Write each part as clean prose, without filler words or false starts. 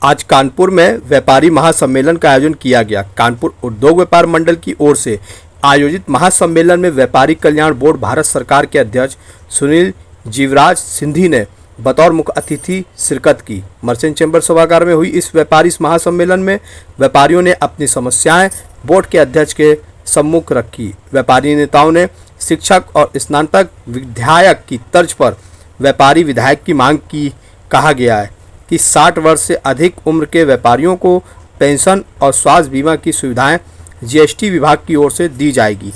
आज कानपुर में व्यापारी महासम्मेलन का आयोजन किया गया। कानपुर उद्योग व्यापार मंडल की ओर से आयोजित महासम्मेलन में व्यापारी कल्याण बोर्ड भारत सरकार के अध्यक्ष सुनील जीवराज सिंधी ने बतौर मुख्य अतिथि शिरकत की। मर्चेंट चैम्बर सभागार में हुई इस व्यापारी महासम्मेलन में व्यापारियों ने अपनी समस्याएं बोर्ड के अध्यक्ष के सम्मुख रखी। व्यापारी नेताओं ने शिक्षक और स्नातक विधायक की तर्ज पर व्यापारी विधायक की मांग की। कहा गया है कि 60 वर्ष से अधिक उम्र के व्यापारियों को पेंशन और स्वास्थ्य बीमा की सुविधाएं जीएसटी विभाग की ओर से दी जाएगी।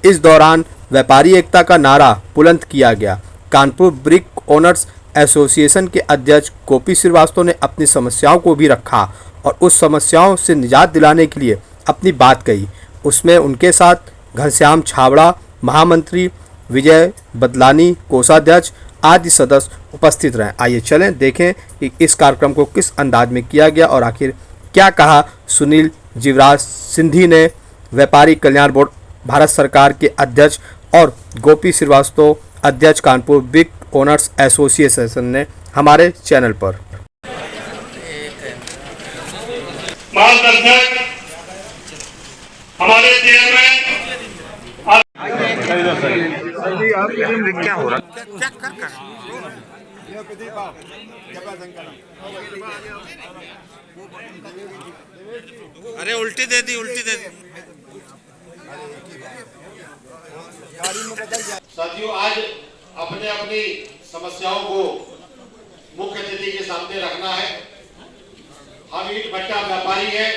इस दौरान व्यापारी एकता का नारा बुलंद किया गया। कानपुर ब्रिक ओनर्स एसोसिएशन के अध्यक्ष गोपी श्रीवास्तव ने अपनी समस्याओं को भी रखा और उस समस्याओं से निजात दिलाने के लिए अपनी बात कही। उसमें उनके साथ घनश्याम छाबड़ा, महामंत्री विजय बदलानी, कोषाध्यक्ष आदि सदस्य उपस्थित रहे। आइए चलें देखें कि इस कार्यक्रम को किस अंदाज में किया गया और आखिर क्या कहा सुनील जीवराज सिंधी ने, व्यापारी कल्याण बोर्ड भारत सरकार के अध्यक्ष, और गोपी श्रीवास्तव अध्यक्ष कानपुर बिग ओनर्स एसोसिएशन ने हमारे चैनल पर। मार्गदर्शक हमारे चेयरमैन क्या हो रहा अरे उल्टी दे दी साथियों, आज अपने अपनी समस्याओं को मुख्य अतिथि के सामने रखना है। हम ईंट भट्टा व्यापारी हैं।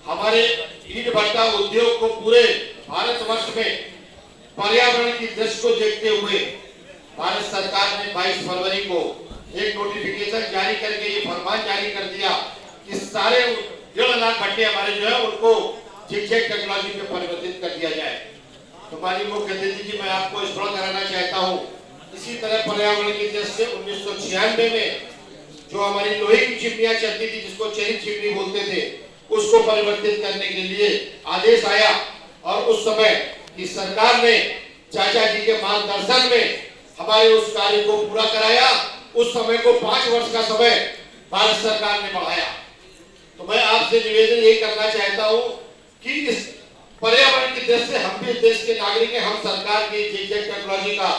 हमारे ईंट भट्टा उद्योग को पूरे भारतवर्ष में पर्यावरण की दृष्टि को देखते हुए भारत सरकार ने 22 फरवरी को एक नोटिफिकेशन जारी करके ये फरमान जारी कर दिया कि सारे 1.5 लाख भट्टे हमारे जो है उनको जिगजैग टेक्नोलॉजी में परिवर्तित कर दिया जाए। तो हमारी मुख्य अतिथि जी, मैं आपको स्मरण कराना चाहता हूँ, इसी तरह पर्यावरण की दृष्टि से 1996 में जो हमारी लोहे की चिमनियां चलती थी, जिसको चेरी चिमनी बोलते थे, उसको परिवर्तित करने के लिए आदेश आया और उस समय की सरकार ने चाचा जी के मार्गदर्शन में हमारे उस कार्य को पूरा कराया। उस समय को 5 वर्ष का समय भारत सरकार ने बढ़ाया। तो मैं आपसे निवेदन ये करना चाहता हूँ कि इस पर्यावरण की दृष्टि से हम भी देश के नागरिक हैं। हम सरकार की जिगजैग टेक्नोलॉजी का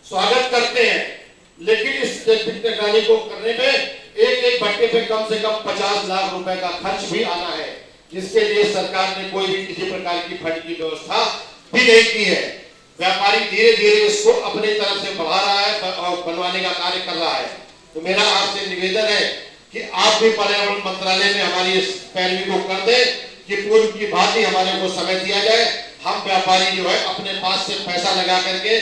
स्वागत करते हैं, लेकिन इस टेक्नोलॉजी को करने में एक भट्टे पे कम से कम 50 लाख रुपए का खर्च भी आना है, जिसके लिए सरकार ने कोई भी किसी प्रकार की फंड की व्यवस्था भी नहीं की है। व्यापारी धीरे धीरे इसको अपनी तरफ से बढ़ा रहा है और बनवाने का कार्य कर रहा है। तो मेरा आपसे निवेदन है कि आप भी पर्यावरण मंत्रालय में हमारी इस पैरवी को कर दें कि पूर्व की भांति हमारे को समय दिया जाए। हम व्यापारी जो है अपने पास से पैसा लगा करके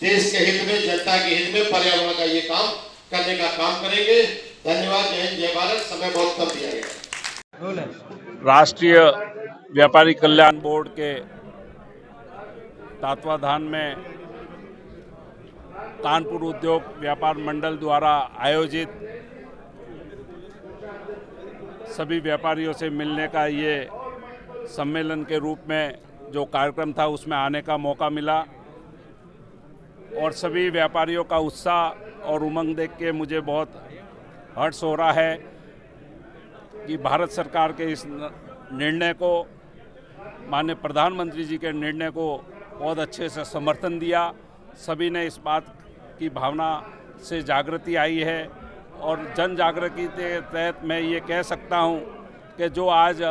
देश के हित में, जनता के हित में पर्यावरण का ये काम करने का काम करेंगे। धन्यवाद। जय हिंद, जय भारत। समय बहुत कम दिया गया। राष्ट्रीय व्यापारी कल्याण बोर्ड के तत्वाधान में कानपुर उद्योग व्यापार मंडल द्वारा आयोजित सभी व्यापारियों से मिलने का ये सम्मेलन के रूप में जो कार्यक्रम था, उसमें आने का मौका मिला और सभी व्यापारियों का उत्साह और उमंग देख के मुझे बहुत हर्ष हो रहा है कि भारत सरकार के इस निर्णय को, माननीय प्रधानमंत्री जी के निर्णय को बहुत अच्छे से समर्थन दिया। सभी ने इस बात की भावना से जागृति आई है और जन जागृति के तहत मैं ये कह सकता हूँ कि जो आज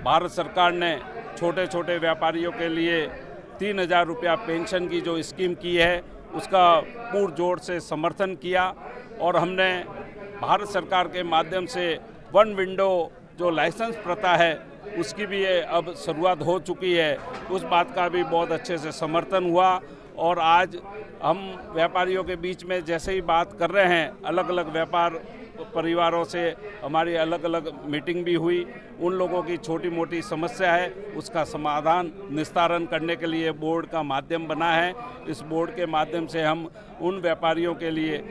भारत सरकार ने छोटे छोटे व्यापारियों के लिए 3,000 रुपया पेंशन की जो स्कीम की है, उसका पुरजोर से समर्थन किया और हमने भारत सरकार के माध्यम से वन विंडो जो लाइसेंस प्रथा है उसकी भी अब शुरुआत हो चुकी है। उस बात का भी बहुत अच्छे से समर्थन हुआ और आज हम व्यापारियों के बीच में जैसे ही बात कर रहे हैं, अलग अलग व्यापार परिवारों से हमारी अलग अलग मीटिंग भी हुई। उन लोगों की छोटी मोटी समस्या है, उसका समाधान निस्तारण करने के लिए बोर्ड का माध्यम बना है। इस बोर्ड के माध्यम से हम उन व्यापारियों के लिए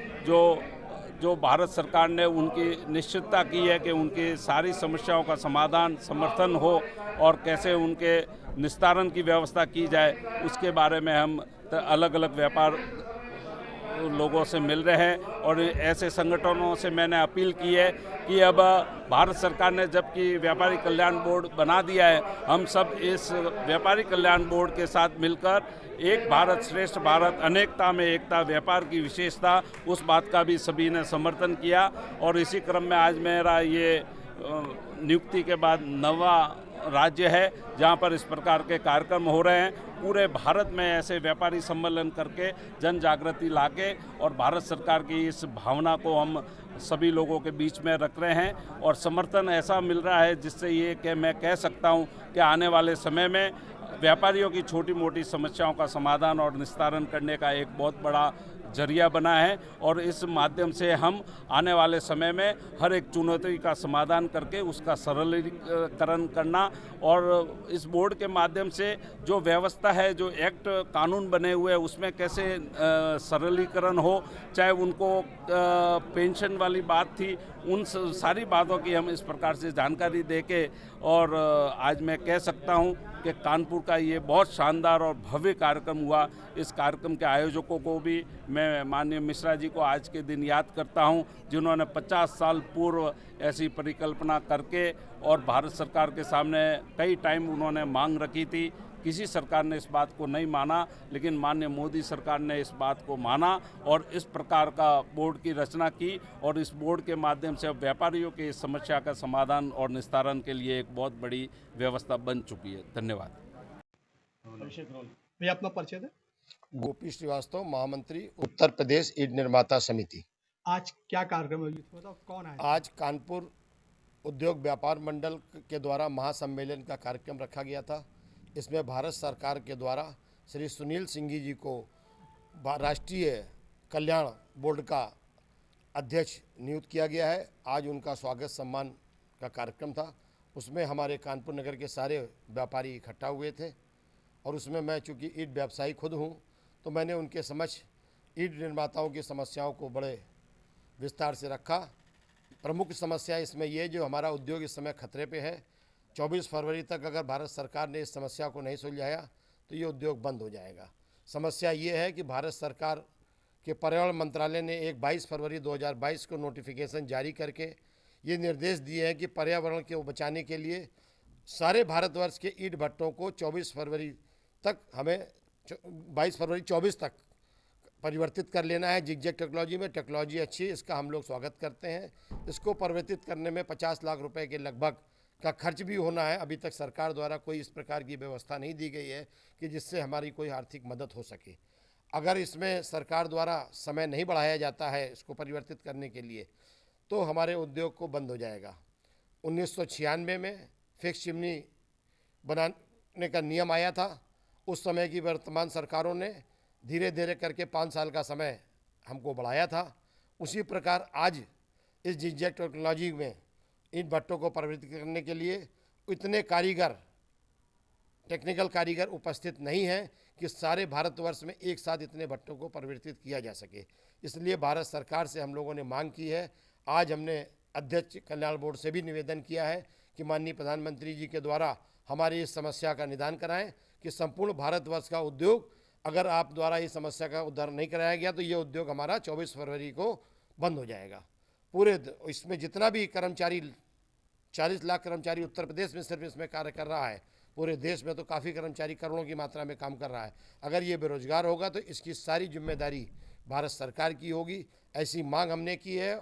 जो भारत सरकार ने उनकी निश्चितता की है कि उनकी सारी समस्याओं का समाधान, समर्थन हो और कैसे उनके निस्तारण की व्यवस्था की जाए, उसके बारे में हम अलग अलग व्यापार लोगों से मिल रहे हैं और ऐसे संगठनों से मैंने अपील की है कि अब भारत सरकार ने जबकि व्यापारी कल्याण बोर्ड बना दिया है, हम सब इस व्यापारी कल्याण बोर्ड के साथ मिलकर एक भारत श्रेष्ठ भारत, अनेकता में एकता, व्यापार की विशेषता, उस बात का भी सभी ने समर्थन किया। और इसी क्रम में आज मेरा ये नियुक्ति के बाद नवा राज्य है जहां पर इस प्रकार के कार्यक्रम हो रहे हैं। पूरे भारत में ऐसे व्यापारी सम्मेलन करके जन जागृति लाके और भारत सरकार की इस भावना को हम सभी लोगों के बीच में रख रहे हैं और समर्थन ऐसा मिल रहा है जिससे ये कि मैं कह सकता हूं कि आने वाले समय में व्यापारियों की छोटी मोटी समस्याओं का समाधान और निस्तारण करने का एक बहुत बड़ा जरिया बना है और इस माध्यम से हम आने वाले समय में हर एक चुनौती का समाधान करके उसका सरलीकरण करना और इस बोर्ड के माध्यम से जो व्यवस्था है, जो एक्ट कानून बने हुए हैं उसमें कैसे सरलीकरण हो, चाहे उनको पेंशन वाली बात थी, उन सारी बातों की हम इस प्रकार से जानकारी देके और आज मैं कह सकता हूं कि कानपुर का ये बहुत शानदार और भव्य कार्यक्रम हुआ। इस कार्यक्रम के आयोजकों को भी मैं माननीय मिश्रा जी को आज के दिन याद करता हूं, जिन्होंने 50 साल पूर्व ऐसी परिकल्पना करके और भारत सरकार के सामने कई टाइम उन्होंने मांग रखी थी। किसी सरकार ने इस बात को नहीं माना, लेकिन माननीय मोदी सरकार ने इस बात को माना और इस प्रकार का बोर्ड की रचना की और इस बोर्ड के माध्यम से अब व्यापारियों की इस समस्या का समाधान और निस्तारण के लिए एक बहुत बड़ी व्यवस्था बन चुकी है। धन्यवाद। भैया अपना परिचय दें। गोपी श्रीवास्तव, महामंत्री उत्तर प्रदेश ईंट निर्माता समिति। आज क्या कार्यक्रम है, बताओ कौन आया? आज कानपुर उद्योग व्यापार मंडल के द्वारा महासम्मेलन का कार्यक्रम रखा गया था। इसमें भारत सरकार के द्वारा श्री सुनील सिंघी जी को राष्ट्रीय कल्याण बोर्ड का अध्यक्ष नियुक्त किया गया है। आज उनका स्वागत सम्मान का कार्यक्रम था। उसमें हमारे कानपुर नगर के सारे व्यापारी इकट्ठा हुए थे और उसमें मैं चूँकि ईंट व्यवसायी खुद हूँ, तो मैंने उनके समक्ष ईंट निर्माताओं की समस्याओं को बड़े विस्तार से रखा। प्रमुख समस्या इसमें ये जो हमारा उद्योग इस समय खतरे पे है। 24 फरवरी तक अगर भारत सरकार ने इस समस्या को नहीं सुलझाया तो ये उद्योग बंद हो जाएगा। समस्या ये है कि भारत सरकार के पर्यावरण मंत्रालय ने एक 22 फरवरी 2022 को नोटिफिकेशन जारी करके ये निर्देश दिए हैं कि पर्यावरण को बचाने के लिए सारे भारतवर्ष के ईंट भट्टों को 24 फरवरी तक हमें 22 फरवरी 24 तक परिवर्तित कर लेना है। जिगजैग टेक्नोलॉजी में टेक्नोलॉजी अच्छी है, इसका हम लोग स्वागत करते हैं। इसको परिवर्तित करने में 50 लाख रुपए के लगभग का खर्च भी होना है। अभी तक सरकार द्वारा कोई इस प्रकार की व्यवस्था नहीं दी गई है कि जिससे हमारी कोई आर्थिक मदद हो सके। अगर इसमें सरकार द्वारा समय नहीं बढ़ाया जाता है इसको परिवर्तित करने के लिए तो हमारे उद्योग को बंद हो जाएगा। 1996 में फिक्स चिमनी बनाने का नियम आया था। उस समय की वर्तमान सरकारों ने धीरे धीरे करके 5 साल का समय हमको बढ़ाया था। उसी प्रकार आज इस जिगजैग टेक्नोलॉजी में ईंट भट्टों को परिवर्तित करने के लिए इतने कारीगर, टेक्निकल कारीगर उपस्थित नहीं हैं कि सारे भारतवर्ष में एक साथ इतने भट्टों को परिवर्तित किया जा सके। इसलिए भारत सरकार से हम लोगों ने मांग की है। आज हमने अध्यक्ष कल्याण बोर्ड से भी निवेदन किया है कि माननीय प्रधानमंत्री जी के द्वारा हमारी इस समस्या का निदान कराएं कि संपूर्ण भारतवर्ष का उद्योग, अगर आप द्वारा इस समस्या का उद्धार नहीं कराया गया तो ये उद्योग हमारा 24 फरवरी को बंद हो जाएगा। पूरे इसमें जितना भी कर्मचारी, 40 लाख कर्मचारी उत्तर प्रदेश में सिर्फ इसमें कार्य कर रहा है। पूरे देश में तो काफ़ी कर्मचारी करोड़ों की मात्रा में काम कर रहा है। अगर ये बेरोजगार होगा तो इसकी सारी जिम्मेदारी भारत सरकार की होगी। ऐसी मांग हमने की है।